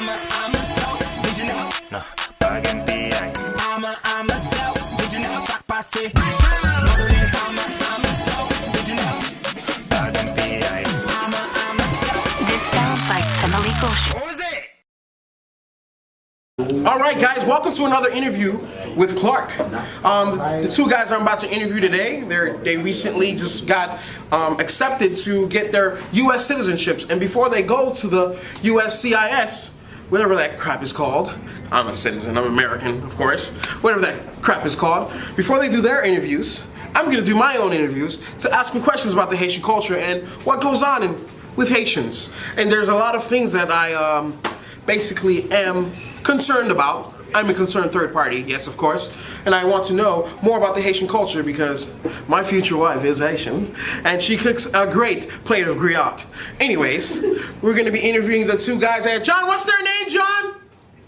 I'm a so, did you know? No, pagin PI. I'm a so, did you know? Sak pase. I'm a so, did you know? Pagin PI. I'm a so. This sounds like some illegal shit. What was it? All right, guys, welcome to another interview with Clark. The two guys I'm about to interview today, they recently just got accepted to get their U.S. citizenships, and before they go to the USCIS, whatever that crap is called, I'm a citizen, I'm American, of course, whatever that crap is called, before they do their interviews, I'm going to do my own interviews to ask them questions about the Haitian culture and what goes on with Haitians. And there's a lot of things that I basically am concerned about. I'm a concerned third party, yes, of course, and I want to know more about the Haitian culture because my future wife is Haitian and she cooks a great plate of griot. Anyways, we're going to be interviewing the two guys. John, what's their name, John?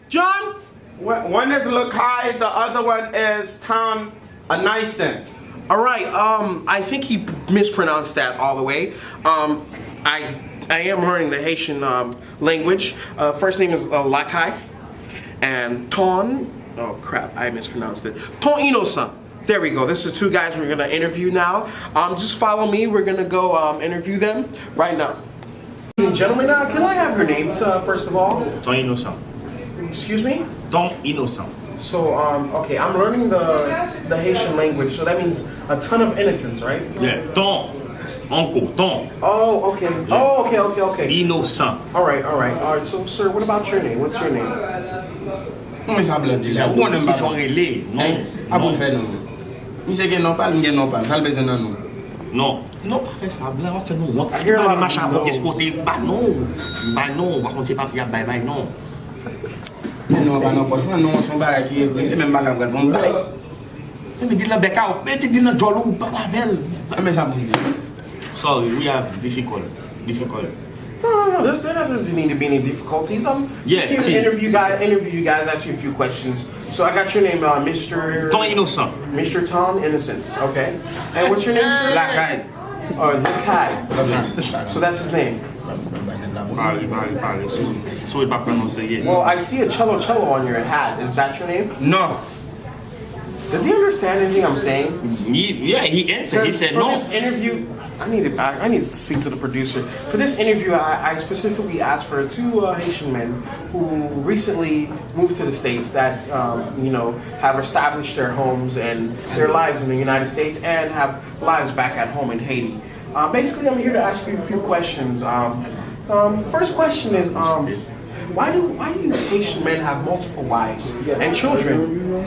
John? One is Lakai, the other one is Tom Inosan. All right, I think he mispronounced that all the way. I am learning the Haitian language. First name is Lakai. And Ton, oh crap, I mispronounced it. Ton Inosan. There we go. This is two guys we're gonna interview now. Just follow me. We're gonna go interview them right now. Gentlemen, can I have your names first of all? Ton Inosan. Excuse me? Ton Inosan. So, okay, I'm learning the Haitian language, so that means a ton of innocence, right? Yeah, ton. Uncle, ton. Oh, okay. Yeah. Oh, okay. Innocent. All right. So, sir, what about your name? What's your name? Mwen sa blan di la, ou konen ba? Non. Abou fè nou. Mwen se gen non pal, mwen gen non pal, sal bezen nan nou. Non, pas fait ça, blanc, fait non. On I hear a lot of machin people. avec ce côté, bah non. Par contre, c'est pas qu'il y a bye non. Non, ba non, pos, non, son ba ki e même ba ka bon bay. Mais dis la beka, mais tu dis la jolo ou pas la belle. Mwen sa blan. Sorry, we have difficult. No, there doesn't need to be any difficulties. Yeah, just here to interview you guys, ask you a few questions. So I got your name, Mr. Ton Innocent. Mr. Tom Innocence, okay. And what's your name, sir? Lakai. Lakai. So that's his name. Parle. So il pas prononcer yet. Well, I see a cello on your hat. Is that your name? No. Does he understand anything I'm saying? He answered. He said for no. This interview, I need to speak to the producer. For this interview, I specifically asked for two Haitian men who recently moved to the States that have established their homes and their lives in the United States and have lives back at home in Haiti. Basically, I'm here to ask you a few questions. First question is, why do Haitian men have multiple wives and children?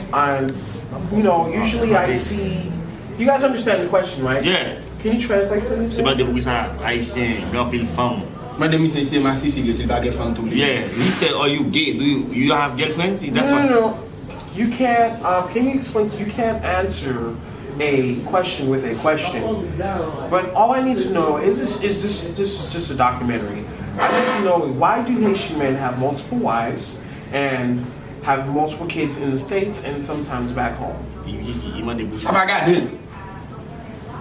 Usually I see. You guys understand the question, right? Yeah. Can you translate for me? C'est pas de pour ça haïtien, grand pile femme. Madame mi se ma sisi ge, se ba get fam tou. Yeah, he said, "Are you gay? Do you have girlfriend?" That's No. You can't. Can you explain? You can't answer a question with a question. But all I need to know is this is just a documentary. I need to know, why do Haitian men have multiple wives and have multiple kids in the States and sometimes back home? Sa ba gade.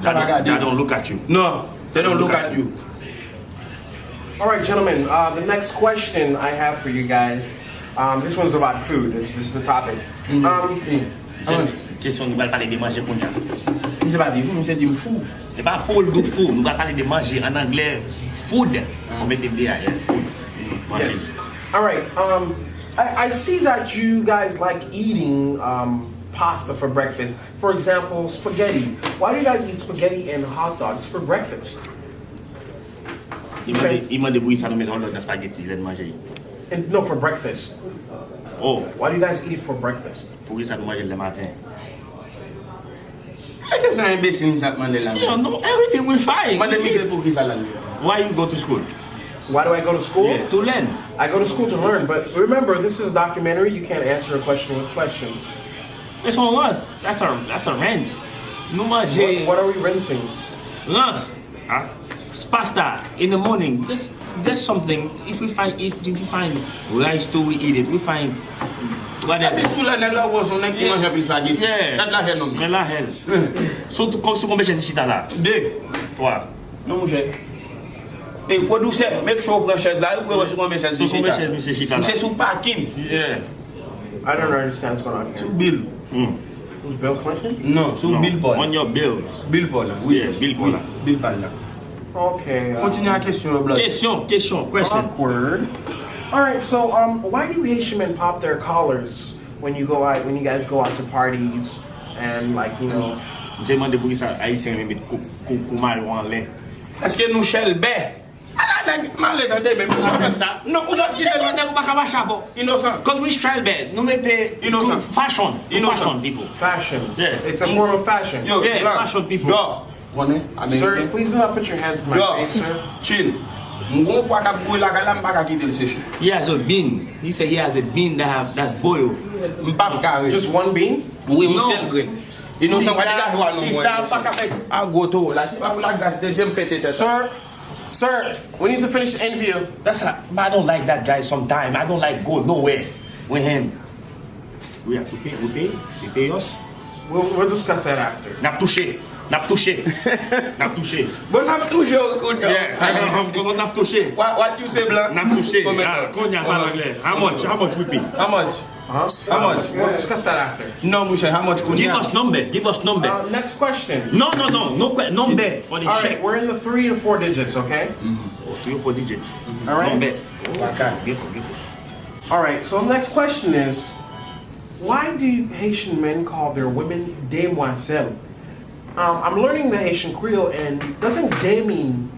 They don't look at you. No, they don't look at you. All right, gentlemen. The next question I have for you guys. This one's about food. This is the topic. Question, nous allons parler de manger pour nous. Mwen se ba di, mwen se di fou. C'est pas food, good food. Nous allons parler de manger en anglais. Food. On met des food. Yes. All right. I see that you guys like eating pasta for breakfast. For example, spaghetti. Why do you guys eat spaghetti and hot dogs for breakfast? Il m'a débrouillé ça, nous mettons dans spaghetti, il aime manger. No, for breakfast. Oh, Why do you guys eat it for breakfast? pour ça, nous manger le matin. E ke son imbécile mi sa mande la. No, everything will fine. Mande mi se pou ki sa la. Why you go to school? Why do I go to school? Yeah, to learn. I go to school to learn, but remember, this is a documentary. You can't answer a question with a question. It's on us. That's our rent. Nous manger. What are we renting? Lunch. Pasta in the morning. There's something. If we find rice too, we eat it. We find whatever. Sou la nèg la wo son nèg ki mange plus spaghetti. Yeah. Dat la hel non. Mais la hell. So tu combien de chita là? 2. 3. Non mon cher. Et producer, make sure prend chaise là, vous pouvez combien chaise de Sous combien chita. chaise, monsieur Chita, là? C'est sous parking. Yeah. I don't understand what's going on Sous here. bill. Who's Bill Clinton? Non, sous No, bill Paul. on your bills. Bill Paul là. Oui, Yeah, Bill Paul là. Bill Paul là. Okay. Continue la question, Blood. Question, question. Awkward. All right. So, why do Haitian men pop their collars when you go out, when you guys go out to parties, and like, you know? J'ai demandé pour ça, Haïtien me mettre coup marijuana en l'air. Est-ce que nous shell bé? Malé dans des mêmes ça. Non, vous avez dit Innocent. Because we style bad. No make the Innocent. fashion. Innocent. Fashion people. Fashion. Yeah. It's a form of fashion. Yo, Yeah, blanc. fashion people. Yo, connais? Sir, please do not put your hands to my Yo, face, sir. chill. M'gon pas ka boule la galam pas ka quitter le séché. He has a bean. He said he has a bean that's boiled. M'pa carré. Just one bean? Oui, No. monsieur green. Innocent pas diga joie non Si moi. t'as pas qu'à faire ça. Ah goto, là c'est pas pour la grâce de Dieu me péter tête. Sir, we need to finish the interview. That's not, I don't like that guy sometimes. I don't like go nowhere with him. We have to pay. We pay us. We'll discuss that after. N'a touché. Bon n'a toujours good. Yeah, n'a touché. What you say blanc? N'a touché. Combien? Cognac, anglais. How much we pay? How much? How much? We'll discuss that after. Non, monsieur, how much Give us number. Next question. No number for the All check. right, we're in the 3 to 4 digits, okay? 3 or 4 digits. All right. Number. Okay. All right, so next question is, why do Haitian men call their women demoiselles? I'm learning the Haitian Creole, and doesn't de mean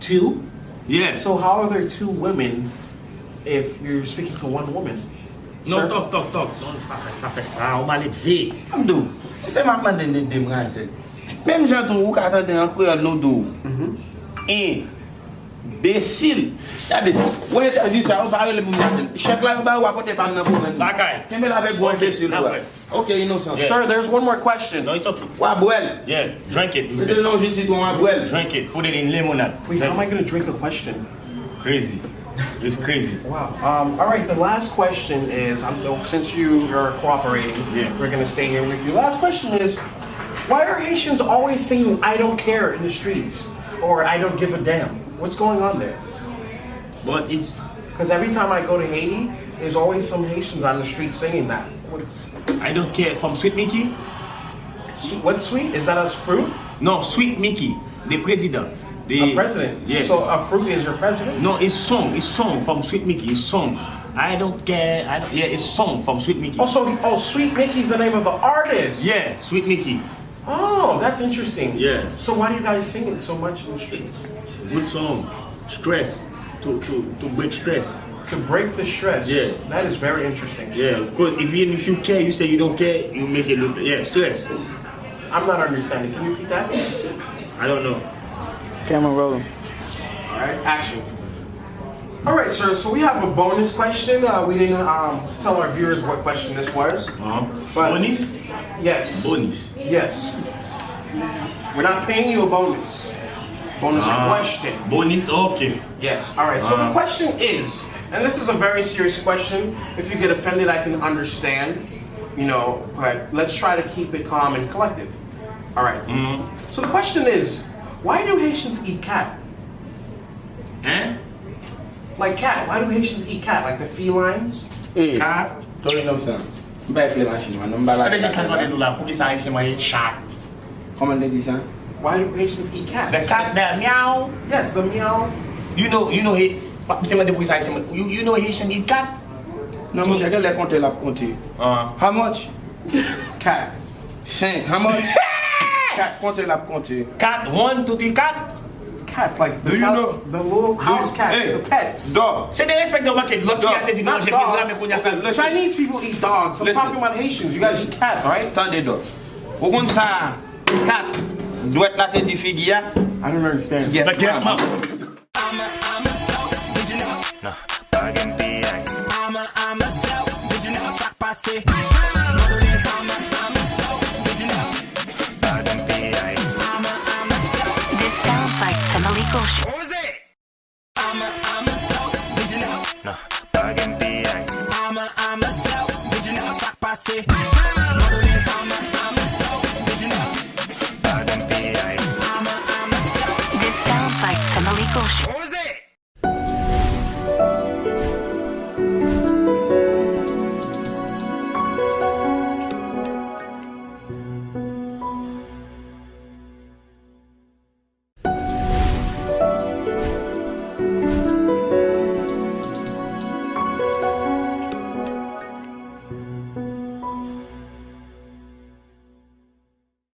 two? Yeah. So how are there 2 women if you're speaking to one woman? No, Sir? talk. Don't faire ça. On m'a levé. Amdou, c'est ma man de dem c'est. Même j'entends ou ka tande en créole nous dou. Imbécile. Regardez, ouais, ça dit ça, on parle le monde. Chaque là ba ou à côté pas nan problème. Bakay. Kembe avec gros imbécile. OK, Innocent. Sir, there's one more question. No, it's okay. Wa boel. Yeah, drink it. He C'est said. non juste doit boel. Drink it. Put it in lemonade. Wait, how am Drink I going to drink a question? it. Crazy. It's crazy. Wow. All right, the last question is, since you are cooperating, Yeah. we're going to stay here with you. Last question is, why are Haitians always singing "I don't care" in the streets or "I don't give a damn"? What's going on there? But it's Because every time I go to Haiti, there's always some Haitians on the street singing that. I don't care from Sweet Mickey. What's sweet? Is that a fruit? No, Sweet Mickey, the president. The A president? Yeah. So a fruit is your president? No, it's song from Sweet Mickey. It's song. I don't care. Yeah, it's song from Sweet Mickey. Oh, Sweet Mickey's the name of the artist. Yeah, Sweet Mickey. Oh, that's interesting. Yeah. So why do you guys sing it so much in the street? Good song. Stress. To break stress. To break the stress. Yeah. That is very interesting. Yeah, because even if you care, you say you don't care, you make it look. Yeah, stress. I'm not understanding. Can you repeat that? I don't know. Camera rolling. All right, action. All right, sir. So we have a bonus question. We didn't tell our viewers what question this was. But- Bonus. Yes. Bonus. Yes. We're not paying you a bonus. Bonus question. Bonus. Okay. Yes. All right. So the question is, and this is a very serious question. If you get offended, I can understand. You know, but let's try to keep it calm and collective. All right. So the question is, why do Haitians eat cat? Hein? Like cat. Why do Haitians eat cat? Like the felines? Cat. Toi Innocent. M'pa clé machine, man. M'pa la. Pour que ça c'est moi chat. Comment on dit ça? Why do Haitians eat cats? The cat that meow. Yes, the meow. You know, c'est moi depuis ça, you know Haitian eat cat? Non, monsieur, quel est compter la compter? How much? Cat. 5. How much? 4 compter la compter. Cat 1, 2, 3, 4. Cats, like the Do you house- know- the little house cats, Hey. the pets. Dog. C'est des respecteurs marqués. L'autre Dog. qui a été dit non, Not j'ai mis là, mais dogs. pour dire ça. The Chinese people eat dogs. I'm Listen. talking about Haitians. You guys eat cats, right? Attendez donc. Au compte ça, 4. Doit être la tête de figuier. I don't understand. Get Get mad. up. I'm a self, did you know? No, bag and PI. I'm a self, did you know? Sac passé. I'm a self, did you know? Bag and PI. I'm a self. This sounds like some illegal shit. What was it? I'm a self, did you know? No, bag and PI. I'm a self, did you know? Sac passé. I'm a self, did you know? Bag and PI. I'm a self. This sounds like some illegal shit. What was